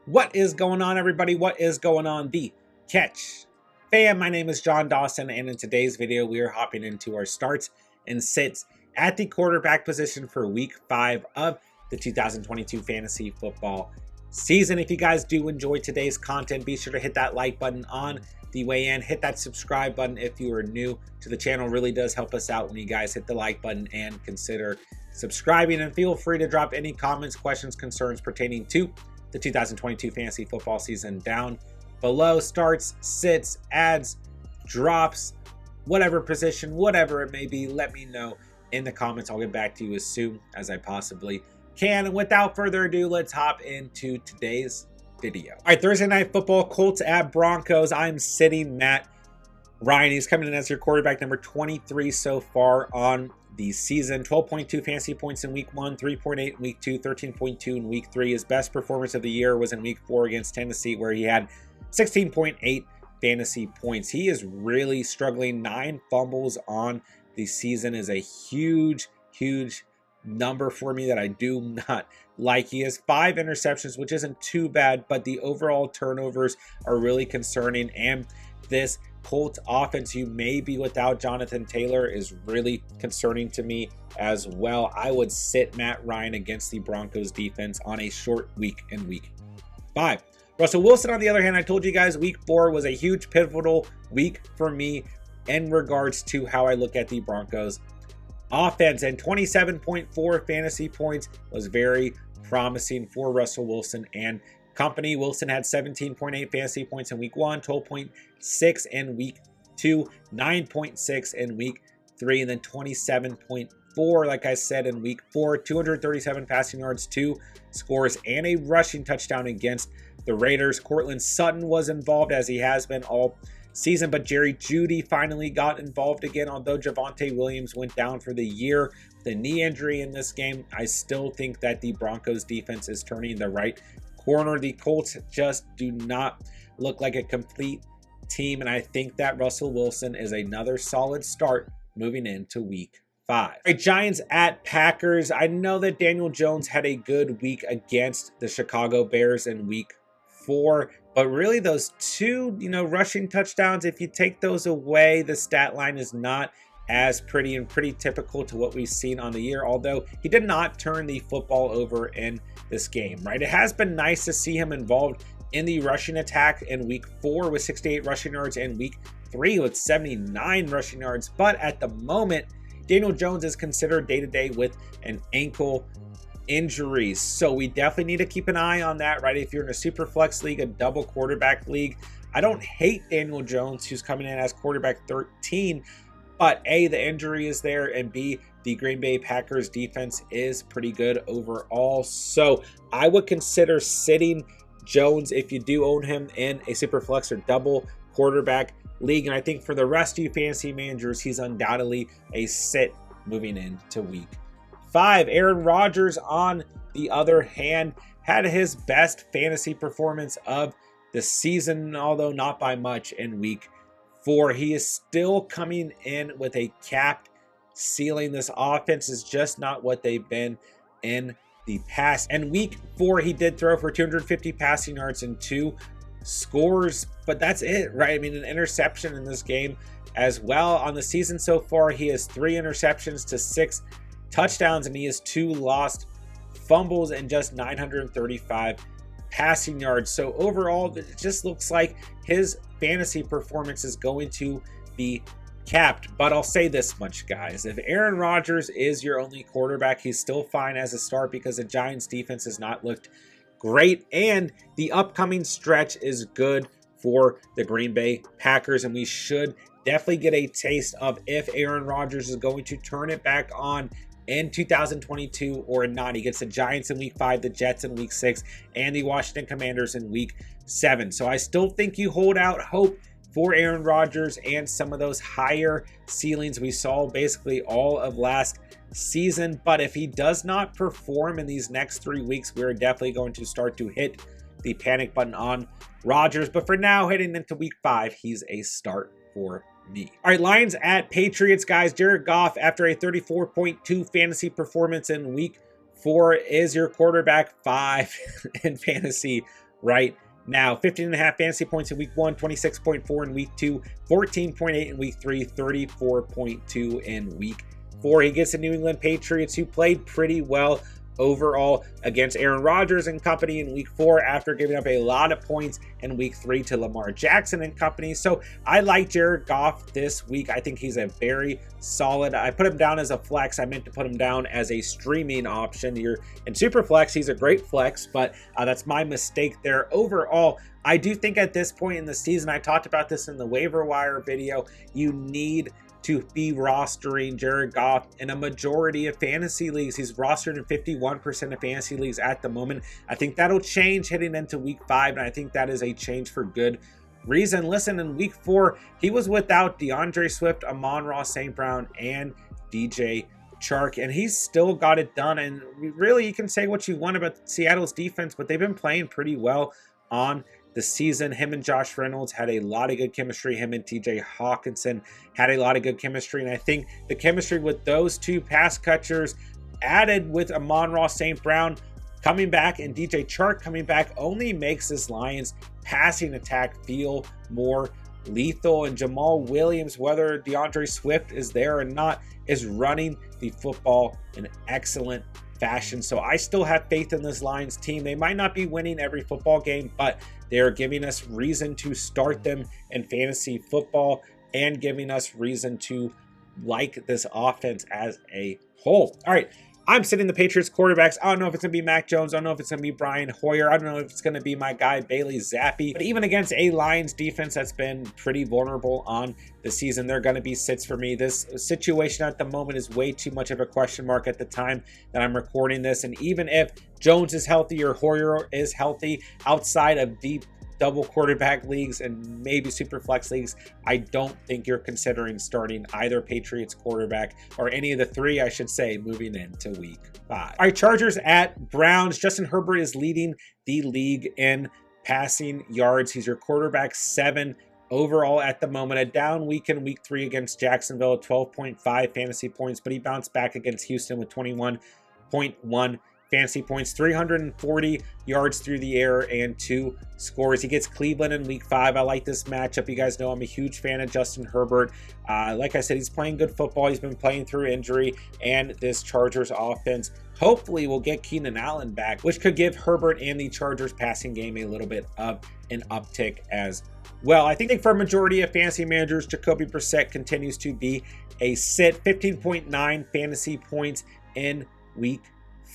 What is going on, everybody? What is going on, the Catch fam? My name is John Dawson, and in today's video, we are hopping into our starts and sits at the quarterback position for week 5 of the 2022 fantasy football season. If you guys do enjoy today's content, be sure to hit that like button on the way in. Hit that subscribe button if you are new to the channel. Really does help us out when you guys hit the like button and consider subscribing. And feel free to drop any comments, questions, concerns pertaining to the 2022 fantasy football season down below. Starts, sits, adds, drops, whatever position, whatever it may be, let me know in the comments. I'll get back to you as soon as I possibly can. And without further ado, let's hop into today's video. All right, Thursday night football, Colts at Broncos. I'm sitting Matt Ryan. He's coming in as your quarterback, number 23 so far on the season. 12.2 fantasy points in week 1, 3.8 in week 2, 13.2 in week 3. His best performance of the year was in week 4 against Tennessee, where he had 16.8 fantasy points. He is really struggling. 9 fumbles on the season is a huge number for me that I do not like. He has 5 interceptions, which isn't too bad, but the overall turnovers are really concerning. And this Colts offense, you may be without Jonathan Taylor, is really concerning to me as well. I would sit Matt Ryan against the Broncos defense on a short week in week 5. Russell Wilson, on the other hand, I told you guys week 4 was a huge pivotal week for me in regards to how I look at the Broncos offense, and 27.4 fantasy points was very promising for Russell Wilson and company. Wilson had 17.8 fantasy points in week 1, 12.6 in week 2, 9.6 in week 3, and then 27.4, like I said, in week 4. 237 passing yards, 2 scores, and a rushing touchdown against the Raiders. Courtland Sutton was involved, as he has been all season, but Jerry Jeudy finally got involved again. Although Javonte Williams went down for the year with a knee injury in this game, I still think that the Broncos defense is turning the right corner. The Colts just do not look like a complete team, and I think that Russell Wilson is another solid start moving into week 5. All right, Giants at Packers. I know that Daniel Jones had a good week against the Chicago Bears in week 4, but really those 2, rushing touchdowns, if you take those away, the stat line is not as pretty and pretty typical to what we've seen on the year, although he did not turn the football over in this game, right? It has been nice to see him involved in the rushing attack in week 4 with 68 rushing yards and week 3 with 79 rushing yards, but at the moment, Daniel Jones is considered day-to-day with an ankle injuries, so we definitely need to keep an eye on that, right? If you're in a super flex league, a double quarterback league, I don't hate Daniel Jones, who's coming in as quarterback 13, but A, the injury is there, and B, the Green Bay Packers defense is pretty good overall. So I would consider sitting Jones if you do own him in a super flex or double quarterback league. And I think for the rest of you fantasy managers, he's undoubtedly a sit moving into week 5. Aaron Rodgers, on the other hand, had his best fantasy performance of the season, although not by much, in week 4. He is still coming in with a capped ceiling. This offense is just not what they've been in the past. And week 4, he did throw for 250 passing yards and 2 scores, but that's it, right? I mean, an interception in this game as well. On the season so far, he has 3 interceptions to 6 touchdowns, and he has 2 lost fumbles and just 935 passing yards. So overall, it just looks like his fantasy performance is going to be capped. But I'll say this much, guys. If Aaron Rodgers is your only quarterback, he's still fine as a start because the Giants defense has not looked great, and the upcoming stretch is good for the Green Bay Packers, and we should definitely get a taste of if Aaron Rodgers is going to turn it back on in 2022 or not. He gets the Giants in week 5, the Jets in week 6, and the Washington Commanders in week 7. So I still think you hold out hope for Aaron Rodgers and some of those higher ceilings we saw basically all of last season. But if he does not perform in these next 3 weeks, we're definitely going to start to hit the panic button on Rodgers. But for now, heading into week 5, he's a start for me. All right, Lions at Patriots, guys. Jared Goff, after a 34.2 fantasy performance in week 4, is your quarterback 5 in fantasy right now. 15.5 fantasy points in week 1, 26.4 in week 2, 14.8 in week 3, 34.2 in week 4. He gets the New England Patriots, who played pretty well overall against Aaron Rodgers and company in week 4 after giving up a lot of points in week 3 to Lamar Jackson and company. So I like Jared Goff this week. I think he's a very solid. I put him down as a flex. I meant to put him down as a streaming option. You're in super flex. He's a great flex, but that's my mistake there. Overall, I do think at this point in the season, I talked about this in the waiver wire video, you need to be rostering Jared Goff in a majority of fantasy leagues. He's rostered in 51% of fantasy leagues at the moment. I think that'll change heading into week 5, and I think that is a change for good reason. Listen, in week 4, he was without DeAndre Swift, Amon-Ra St. Brown, and DJ Chark, and he's still got it done. And really, you can say what you want about Seattle's defense, but they've been playing pretty well on the season. Him and Josh Reynolds had a lot of good chemistry. Him and TJ Hawkinson had a lot of good chemistry. And I think the chemistry with those two pass catchers, added with Amon-Ra St. Brown coming back and DJ Chark coming back, only makes this Lions passing attack feel more lethal. And Jamal Williams, whether DeAndre Swift is there or not, is running the football in excellent fashion. So I still have faith in this Lions team. They might not be winning every football game, but they're giving us reason to start them in fantasy football and giving us reason to like this offense as a whole. All right, I'm sitting the Patriots quarterbacks. I don't know if it's going to be Mac Jones. I don't know if it's going to be Brian Hoyer. I don't know if it's going to be my guy Bailey Zappi. But even against a Lions defense that's been pretty vulnerable on the season, they're going to be sits for me. This situation at the moment is way too much of a question mark at the time that I'm recording this. And even if Jones is healthy or Hoyer is healthy, outside of deep double quarterback leagues and maybe super flex leagues, I don't think you're considering starting either Patriots quarterback, or any of the three, I should say, moving into week 5. All right, Chargers at Browns. Justin Herbert is leading the league in passing yards. He's your quarterback 7 overall at the moment. A down week in week 3 against Jacksonville at 12.5 fantasy points, but he bounced back against Houston with 21.1 fantasy points, 340 yards through the air, and 2 scores. He gets Cleveland in week 5. I like this matchup. You guys know I'm a huge fan of Justin Herbert. Like I said, he's playing good football. He's been playing through injury, and this Chargers offense hopefully will get Keenan Allen back, which could give Herbert and the Chargers passing game a little bit of an uptick as well. I think for a majority of fantasy managers, Jacoby Brissett continues to be a sit. 15.9 fantasy points in week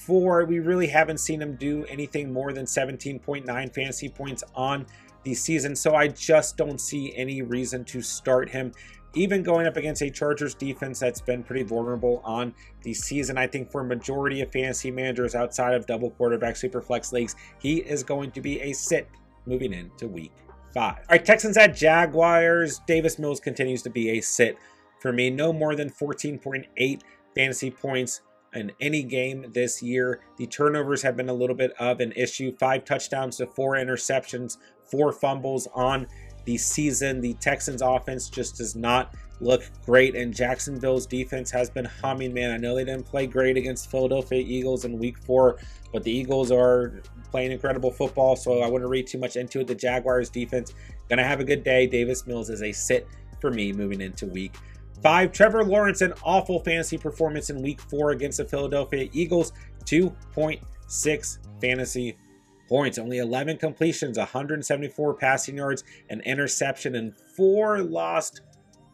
4. We really haven't seen him do anything more than 17.9 fantasy points on the season, so I just don't see any reason to start him, even going up against a Chargers defense that's been pretty vulnerable on the season. I think for a majority of fantasy managers outside of double quarterback super flex leagues, he is going to be a sit moving into week 5. All right, Texans at Jaguars. Davis Mills continues to be a sit for me. No more than 14.8 fantasy points in any game this year. The turnovers have been a little bit of an issue. 5 touchdowns to 4 interceptions, 4 fumbles on the season. The Texans offense just does not look great, and Jacksonville's defense has been humming, man. I know they didn't play great against Philadelphia Eagles in week 4, but the Eagles are playing incredible football, so I wouldn't read too much into it. The Jaguars defense gonna have a good day. Davis Mills is a sit for me moving into week 5. Trevor Lawrence, an awful fantasy performance in week 4 against the Philadelphia Eagles. 2.6 fantasy points, only 11 completions, 174 passing yards, an interception, and 4 lost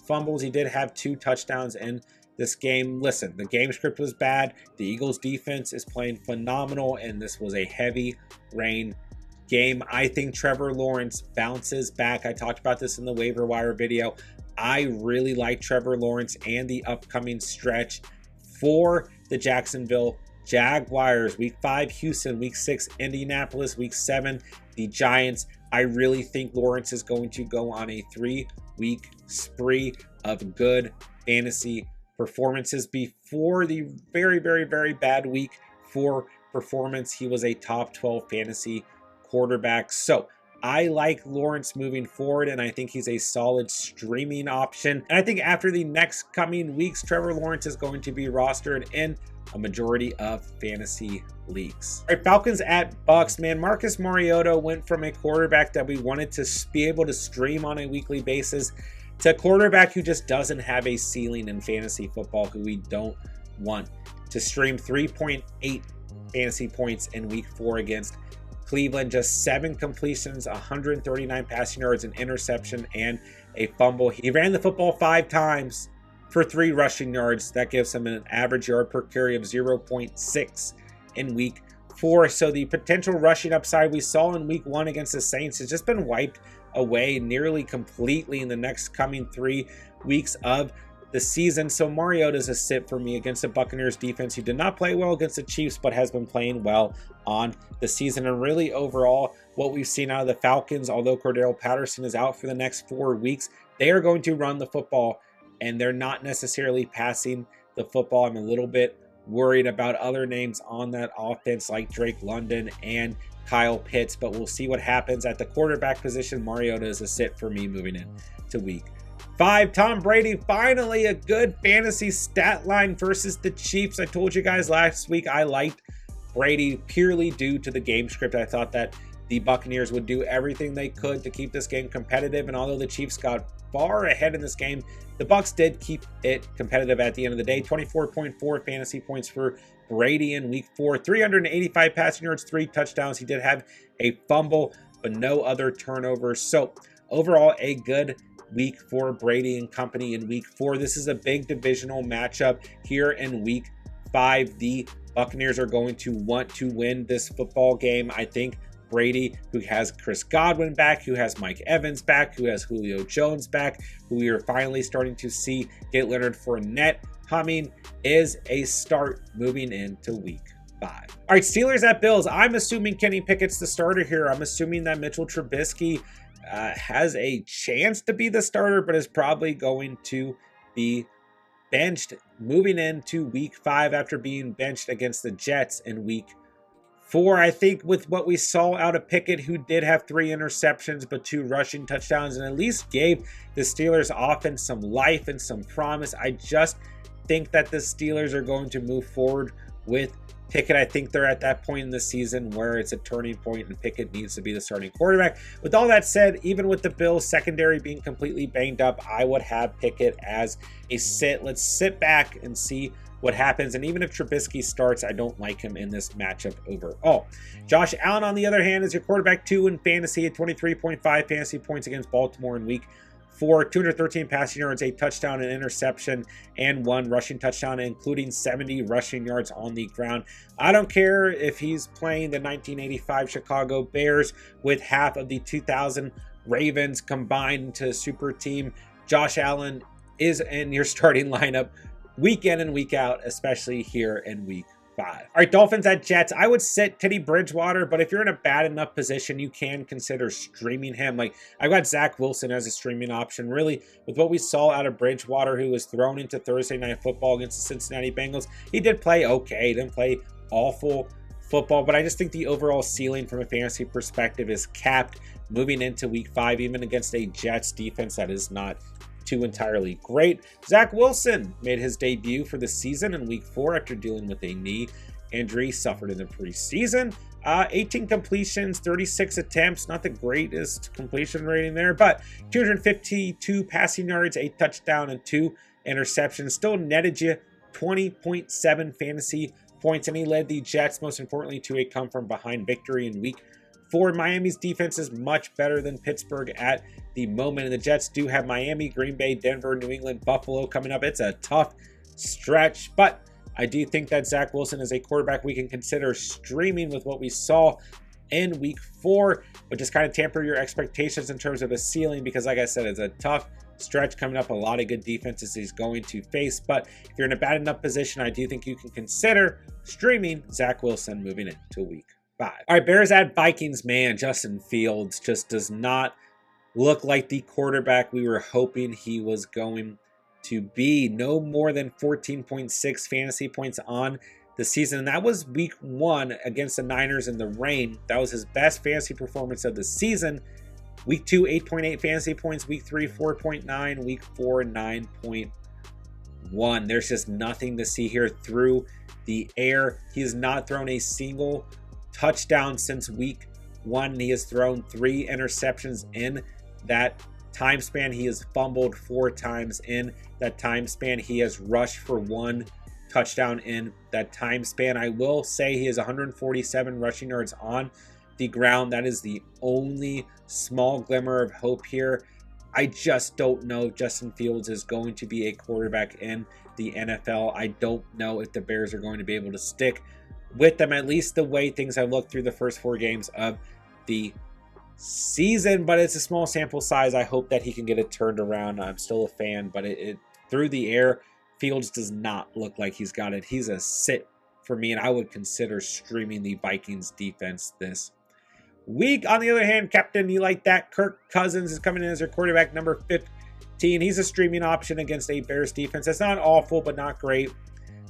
fumbles. He did have 2 touchdowns in this game. Listen, the game script was bad. The Eagles defense is playing phenomenal, and this was a heavy rain game. I think Trevor Lawrence bounces back. I talked about this in the waiver wire video. I really like Trevor Lawrence and the upcoming stretch for the Jacksonville Jaguars. Week 5, Houston. Week 6, Indianapolis. Week 7, the Giants. I really think Lawrence is going to go on a 3-week spree of good fantasy performances. Before the very, very, very bad week 4 performance, he was a top 12 fantasy quarterback. So I like Lawrence moving forward, and I think he's a solid streaming option. And I think after the next coming weeks, Trevor Lawrence is going to be rostered in a majority of fantasy leagues. All right, Falcons at Bucks. Man, Marcus Mariota went from a quarterback that we wanted to be able to stream on a weekly basis to a quarterback who just doesn't have a ceiling in fantasy football, who we don't want to stream. 3.8 fantasy points in week 4 against Cleveland. Just 7 completions, 139 passing yards, an interception, and a fumble. He ran the football 5 times for 3 rushing yards. That gives him an average yard per carry of 0.6 in week 4. So the potential rushing upside we saw in week 1 against the Saints has just been wiped away nearly completely in the next coming 3 weeks of the season. So Mariota is a sit for me against the Buccaneers defense, who did not play well against the Chiefs, but has been playing well on the season. And really overall, what we've seen out of the Falcons, although Cordero Patterson is out for the next 4 weeks, they are going to run the football, and they're not necessarily passing the football. I'm a little bit worried about other names on that offense like Drake London and Kyle Pitts, but we'll see what happens at the quarterback position. Mariota is a sit for me moving in to week 5. Tom Brady, finally a good fantasy stat line versus the Chiefs. I told you guys last week I liked Brady purely due to the game script. I thought that the Buccaneers would do everything they could to keep this game competitive, and although the Chiefs got far ahead in this game, the Bucs did keep it competitive at the end of the day. 24.4 fantasy points for Brady in week 4, 385 passing yards, 3 touchdowns. He did have a fumble, but no other turnovers. So overall, a good week for Brady and company in week 4. This is a big divisional matchup here in week 5. The Buccaneers are going to want to win this football game. I think Brady, who has Chris Godwin back, who has Mike Evans back, who has Julio Jones back, who we are finally starting to see get Leonard Fournette humming, is a start moving into week 5. All right, Steelers at Bills. I'm assuming Kenny Pickett's the starter here. I'm assuming that Mitchell Trubisky has a chance to be the starter, but is probably going to be benched moving into week 5 after being benched against the Jets in week 4. I think with what we saw out of Pickett, who did have 3 interceptions but 2 rushing touchdowns, and at least gave the Steelers offense some life and some promise, I just think that the Steelers are going to move forward with Pickett. I think they're at that point in the season where it's a turning point and Pickett needs to be the starting quarterback. With all that said, even with the Bills secondary being completely banged up, I would have Pickett as a sit. Let's sit back and see what happens. And even if Trubisky starts, I don't like him in this matchup overall. Josh Allen, on the other hand, is your quarterback 2 in fantasy at 23.5 fantasy points against Baltimore in week 4, 213 passing yards, a touchdown, an interception, and 1 rushing touchdown, including 70 rushing yards on the ground. I don't care if he's playing the 1985 Chicago Bears with half of the 2000 Ravens combined into a super team. Josh Allen is in your starting lineup week in and week out, especially here in week 5. All right, Dolphins at Jets. I would sit Teddy Bridgewater, but if you're in a bad enough position, you can consider streaming him. Like, I've got Zach Wilson as a streaming option. Really, with what we saw out of Bridgewater, who was thrown into Thursday Night Football against the Cincinnati Bengals, he did play okay. He didn't play awful football, but I just think the overall ceiling from a fantasy perspective is capped moving into week 5, even against a Jets defense that is not too entirely great. Zach Wilson made his debut for the season in week 4 after dealing with a knee injury suffered in the preseason. 18 completions, 36 attempts, not the greatest completion rating there, but 252 passing yards, a touchdown, and 2 interceptions. Still netted you 20.7 fantasy points, and he led the Jets, most importantly, to a come-from-behind victory in week 4. Miami's defense is much better than Pittsburgh at the moment, and the Jets do have Miami, Green Bay, Denver, New England, Buffalo coming up. It's a tough stretch, but I do think that Zach Wilson is a quarterback we can consider streaming with what we saw in week 4, but just kind of tamper your expectations in terms of a ceiling, because like I said, it's a tough stretch coming up. A lot of good defenses he's going to face, but if you're in a bad enough position, I do think you can consider streaming Zach Wilson moving into week 5. All right, Bears at Vikings. Man, Justin Fields just does not look like the quarterback we were hoping he was going to be. No more than 14.6 fantasy points on the season, and that was week 1 against the Niners in the rain. That was his best fantasy performance of the season. Week 2, 8.8 fantasy points. Week 3, 4.9. Week 4, 9.1. There's just nothing to see here through the air. He has not thrown a single touchdown since week 1. He has thrown 3 interceptions in that time span. He has fumbled 4 times in that time span. He has rushed for 1 touchdown in that time span. I will say he has 147 rushing yards on the ground. That is the only small glimmer of hope here. I just don't know if Justin Fields is going to be a quarterback in the NFL. I don't know if the Bears are going to be able to stick with them, at least the way things have looked through the first 4 games of the season, but it's a small sample size. I hope that he can get it turned around. I'm still a fan, but through the air, Fields does not look like he's got it. He's a sit for me, and I would consider streaming the Vikings defense this week. On the other hand, Captain, you like that? Kirk Cousins is coming in as your quarterback, number 15. He's a streaming option against a Bears defense. That's not awful, but not great.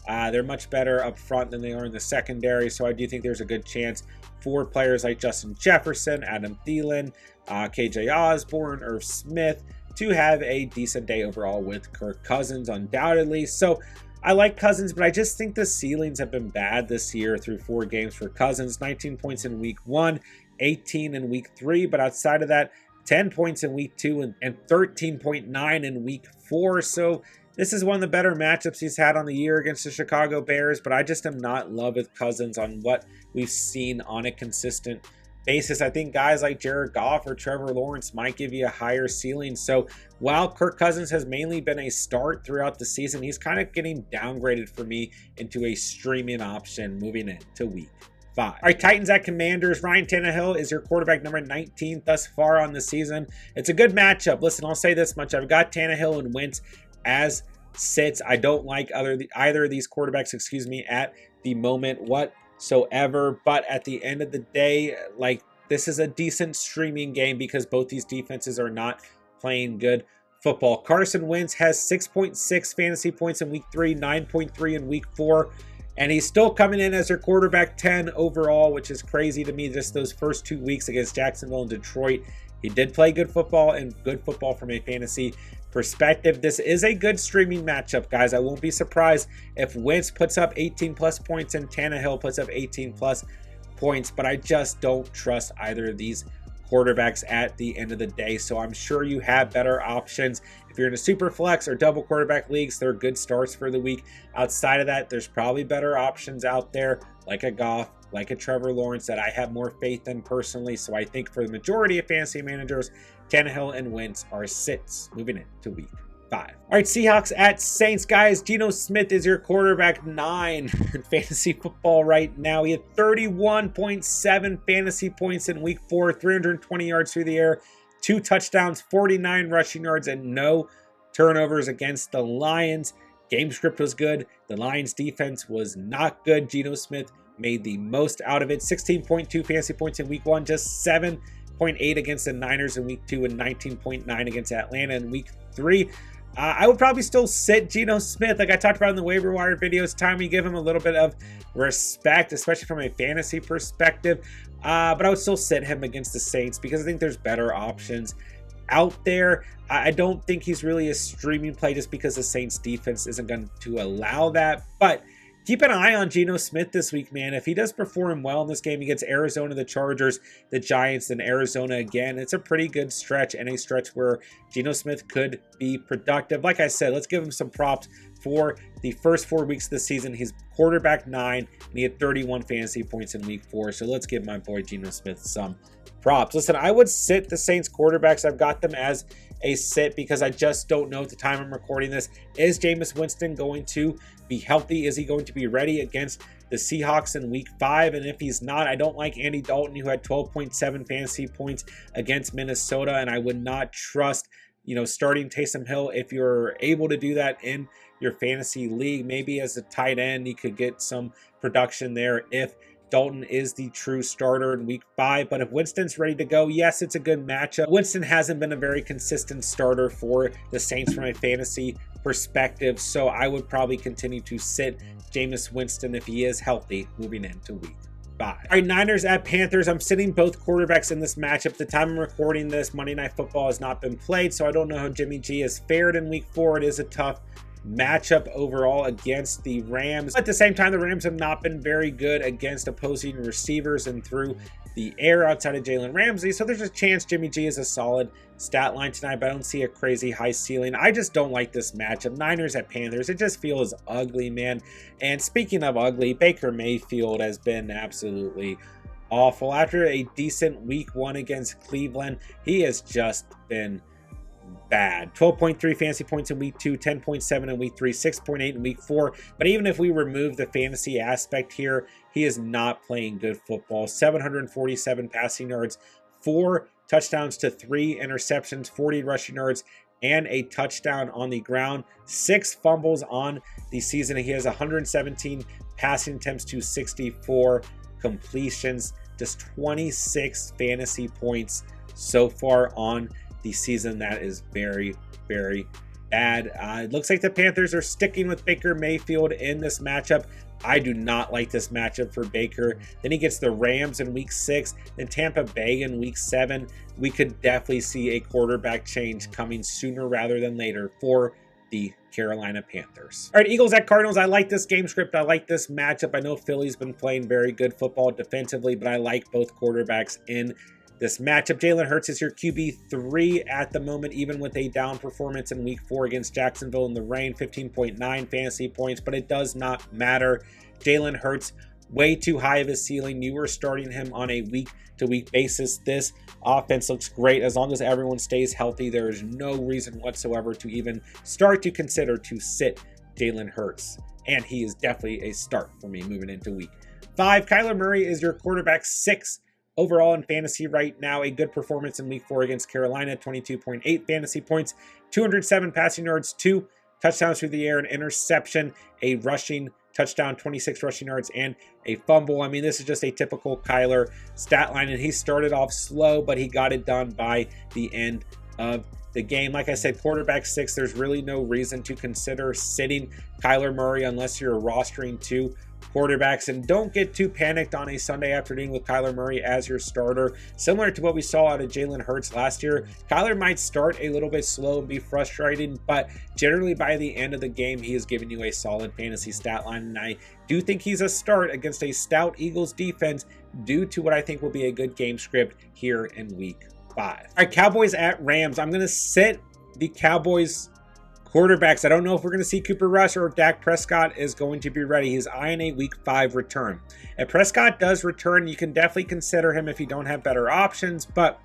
They're much better up front than they are in the secondary, so I do think there's a good chance for players like Justin Jefferson, Adam Thielen, KJ Osborne, Irv Smith to have a decent day overall with Kirk Cousins, undoubtedly. So I like Cousins, but I just think the ceilings have been bad this year through 4 games for Cousins. 19 points in week 1, 18 in week 3, but outside of that, 10 points in week 2 and 13.9 in week 4. So this is one of the better matchups he's had on the year against the Chicago Bears, but I just am not in love with Cousins on what we've seen on a consistent basis. I think guys like Jared Goff or Trevor Lawrence might give you a higher ceiling. So while Kirk Cousins has mainly been a start throughout the season, he's kind of getting downgraded for me into a streaming option moving into week 5. All right, Titans at Commanders. Ryan Tannehill is your quarterback, number 19 thus far on the season. It's a good matchup. Listen, I'll say this much. I've got Tannehill and Wentz as sits. I don't like either of these quarterbacks, at the moment whatsoever. But at the end of the day, like, this is a decent streaming game because both these defenses are not playing good football. Carson Wentz has 6.6 fantasy points in week 3, 9.3 in week 4. And he's still coming in as their quarterback 10 overall, which is crazy to me. Just those first 2 weeks against Jacksonville and Detroit, he did play good football, and good football from a fantasy perspective. This is a good streaming matchup, guys. I won't be surprised if Wentz puts up 18 plus points and Tannehill puts up 18 plus points, but I just don't trust either of these quarterbacks at the end of the day. So I'm sure you have better options. If you're in a super flex or double quarterback leagues, they're good starts for the week. Outside of that, there's probably better options out there, like a Goff, like a Trevor Lawrence, that I have more faith in personally. So I think for the majority of fantasy managers, Tannehill and Wentz are sits moving into week 5. All right, Seahawks at Saints, guys. Geno Smith is your quarterback 9 in fantasy football right now. He had 31.7 fantasy points in week 4, 320 yards through the air, 2 touchdowns, 49 rushing yards, and no turnovers against the Lions. Game script was good. The Lions defense was not good. Geno Smith made the most out of it. 16.2 fantasy points in week 1, just 7.8 against the Niners in week 2, and 19.9 against Atlanta in week 3. I would probably still sit Geno Smith. Like I talked about in the waiver wire videos, time we give him a little bit of respect, especially from a fantasy perspective. But I would still sit him against the Saints because I think there's better options out there. I don't think he's really a streaming play just because the Saints defense isn't going to allow that. But keep an eye on Geno Smith this week, man. If he does perform well in this game, he gets Arizona, the Chargers, the Giants, and Arizona again. It's a pretty good stretch, and a stretch where Geno Smith could be productive. Like I said, let's give him some props for the first 4 weeks of the season. He's quarterback 9, and he had 31 fantasy points in week 4. So let's give my boy Geno Smith some props. Listen, I would sit the Saints quarterbacks. I've got them as a sit because I just don't know at the time I'm recording this. Is Jameis Winston going to be healthy? Is he going to be ready against the Seahawks in week 5? And if he's not, I don't like Andy Dalton, who had 12.7 fantasy points against Minnesota, and I would not trust, starting Taysom Hill. If you're able to do that in your fantasy league, maybe as a tight end, you could get some production there if Dalton is the true starter in week 5. But if Winston's ready to go, yes, it's a good matchup. Winston hasn't been a very consistent starter for the Saints from a fantasy perspective, so I would probably continue to sit Jameis Winston if he is healthy moving into week 5. All right, Niners at Panthers. I'm sitting both quarterbacks in this matchup. At the time I'm recording this, Monday Night Football has not been played, so I don't know how Jimmy G has fared in week 4. It is a tough matchup overall against the Rams. At the same time, the Rams have not been very good against opposing receivers and through the air outside of Jalen Ramsey, so there's a chance Jimmy G is a solid stat line tonight, but I don't see a crazy high ceiling. I just don't like this matchup. Niners at Panthers, it just feels ugly, man. And speaking of ugly, Baker Mayfield has been absolutely awful. After a decent week 1 against Cleveland, he has just been bad. 12.3 fantasy points in week 2, 10.7 in week 3, 6.8 in week 4. But even if we remove the fantasy aspect here, he is not playing good football. 747 passing yards, 4 touchdowns to 3 interceptions, 40 rushing yards, and a touchdown on the ground. 6 fumbles on the season. He has 117 passing attempts to 64 completions. Just 26 fantasy points so far on the season. That is very, very bad. It looks like the Panthers are sticking with Baker Mayfield in this matchup. I do not like this matchup for Baker. Then he gets the Rams in week 6, then Tampa Bay in week 7. We could definitely see a quarterback change coming sooner rather than later for the Carolina Panthers. All right, Eagles at Cardinals. I like this game script. I like this matchup. I know Philly's been playing very good football defensively, but I like both quarterbacks in this matchup. Jalen Hurts is your QB3 at the moment, even with a down performance in week 4 against Jacksonville in the rain. 15.9 fantasy points, but it does not matter. Jalen Hurts, way too high of a ceiling. You are starting him on a week-to-week basis. This offense looks great. As long as everyone stays healthy, there is no reason whatsoever to even start to consider to sit Jalen Hurts. And he is definitely a start for me moving into week 5. Kyler Murray is your quarterback 6 overall in fantasy right now. A good performance in week 4 against Carolina. 22.8 fantasy points, 207 passing yards, 2 touchdowns through the air, an interception, a rushing touchdown, 26 rushing yards, and a fumble. I mean, this is just a typical Kyler stat line, and he started off slow, but he got it done by the end of the game. Like I said, quarterback 6, there's really no reason to consider sitting Kyler Murray unless you're rostering 2 quarterbacks, and don't get too panicked on a Sunday afternoon with Kyler Murray as your starter. Similar to what we saw out of Jalen Hurts last year, Kyler might start a little bit slow and be frustrating, but generally by the end of the game, he is giving you a solid fantasy stat line, and I do think he's a start against a stout Eagles defense due to what I think will be a good game script here in week 5. All right, Cowboys at Rams. I'm going to sit the Cowboys quarterbacks. I don't know if we're going to see Cooper Rush or if Dak Prescott is going to be ready. He's eyeing a week 5 return. If Prescott does return, you can definitely consider him if you don't have better options, but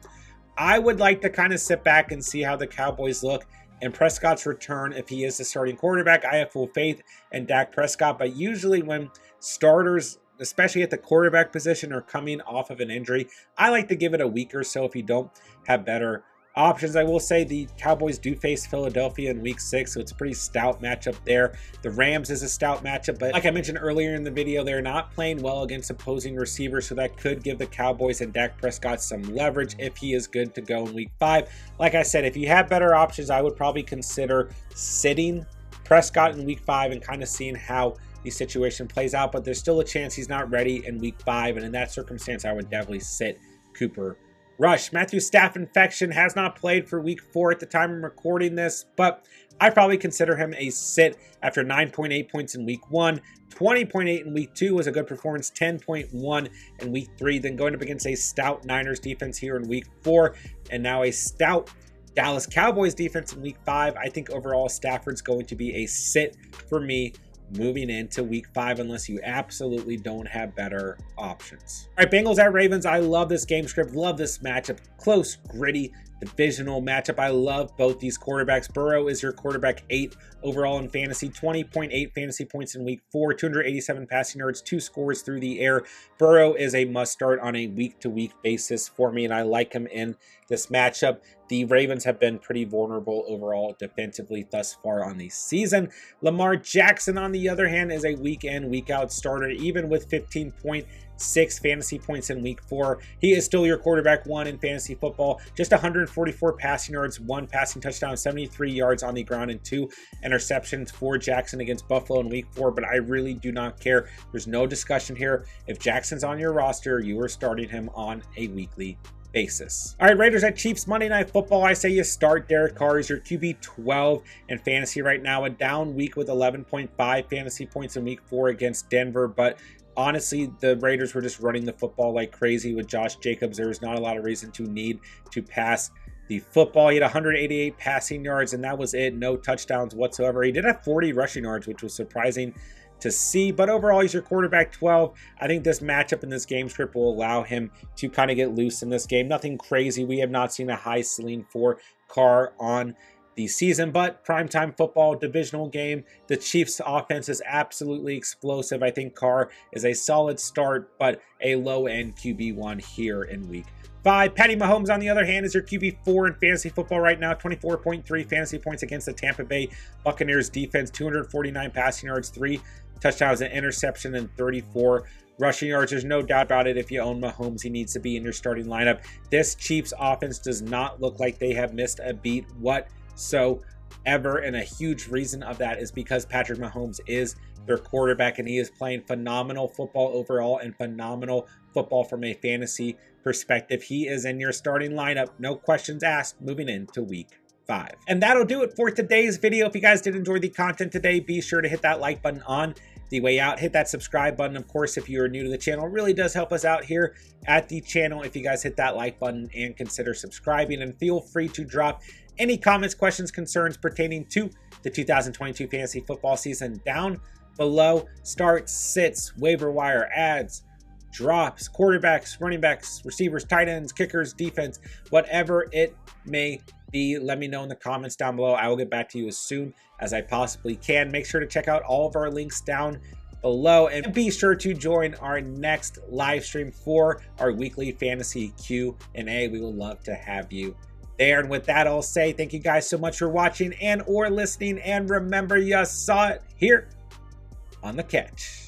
I would like to kind of sit back and see how the Cowboys look in Prescott's return if he is the starting quarterback. I have full faith in Dak Prescott, but usually when starters, especially at the quarterback position, are coming off of an injury, I like to give it a week or so if you don't have better options. I will say the Cowboys do face Philadelphia in week 6, so it's a pretty stout matchup there. The Rams is a stout matchup, but like I mentioned earlier in the video, they're not playing well against opposing receivers, so that could give the Cowboys and Dak Prescott some leverage if he is good to go in week 5. Like I said, if you have better options, I would probably consider sitting Prescott in week 5 and kind of seeing how the situation plays out, but there's still a chance he's not ready in week 5, and in that circumstance, I would definitely sit Cooper Rush. Matthew Staff infection, has not played for week 4 at the time I'm recording this, but I probably consider him a sit after 9.8 points in week 1, 20.8 in week 2 was a good performance, 10.1 in week 3, then going up against a stout Niners defense here in week 4, and now a stout Dallas Cowboys defense in week 5. I think overall Stafford's going to be a sit for me moving into week 5 unless you absolutely don't have better options. All right, Bengals at Ravens. I love this game script, love this matchup. Close, gritty, divisional matchup. I love both these quarterbacks. Burrow is your quarterback 8 overall in fantasy, 20.8 fantasy points in week 4, 287 passing yards, 2 scores through the air. Burrow is a must start on a week-to-week basis for me, and I like him in this matchup. The Ravens have been pretty vulnerable overall defensively thus far on the season. Lamar Jackson, on the other hand, is a week in, week out starter, even with 15.6 fantasy points in week 4. He is still your quarterback 1 in fantasy football. Just 144 passing yards, 1 passing touchdown, 73 yards on the ground, and 2 interceptions for Jackson against Buffalo in week 4. But I really do not care. There's no discussion here. If Jackson's on your roster, you are starting him on a weekly basis. All right, Raiders at Chiefs Monday Night Football. I say you start Derek Carr as your QB 12 in fantasy right now. A down week with 11.5 fantasy points in week 4 against Denver, but honestly, the Raiders were just running the football like crazy with Josh Jacobs. There was not a lot of reason to need to pass the football. He had 188 passing yards, and that was it. No touchdowns whatsoever. He did have 40 rushing yards, which was surprising to see, but overall, he's your quarterback 12. I think this matchup in this game script will allow him to kind of get loose in this game. Nothing crazy. We have not seen a high ceiling for Carr on the season, but primetime football, divisional game. The Chiefs offense is absolutely explosive. I think Carr is a solid start, but a low-end QB1 here in week 5. Patty Mahomes, on the other hand, is your QB4 in fantasy football right now. 24.3 fantasy points against the Tampa Bay Buccaneers defense. 249 passing yards, 3 touchdowns, an interception, and 34 rushing yards. There's no doubt about it. If you own Mahomes, he needs to be in your starting lineup. This Chiefs offense does not look like they have missed a beat whatsoever, and a huge reason of that is because Patrick Mahomes is their quarterback, and he is playing phenomenal football overall and phenomenal football from a fantasy perspective. He is in your starting lineup, no questions asked, moving into week 5. And that'll do it for today's video. If you guys did enjoy the content today, be sure to hit that like button on the way out. Hit that subscribe button, of course, if you are new to the channel. It really does help us out here at the channel if you guys hit that like button and consider subscribing. And feel free to drop any comments, questions, concerns pertaining to the 2022 fantasy football season down below. Starts, sits, waiver wire, ads, drops, quarterbacks, running backs, receivers, tight ends, kickers, defense, whatever it may be. Let me know in the comments down below. I will get back to you as soon as I possibly can. Make sure to check out all of our links down below, and be sure to join our next live stream for our weekly fantasy Q&A. We would love to have you there. And with that, I'll say thank you guys so much for watching and or listening, and remember, you saw it here on The Catch.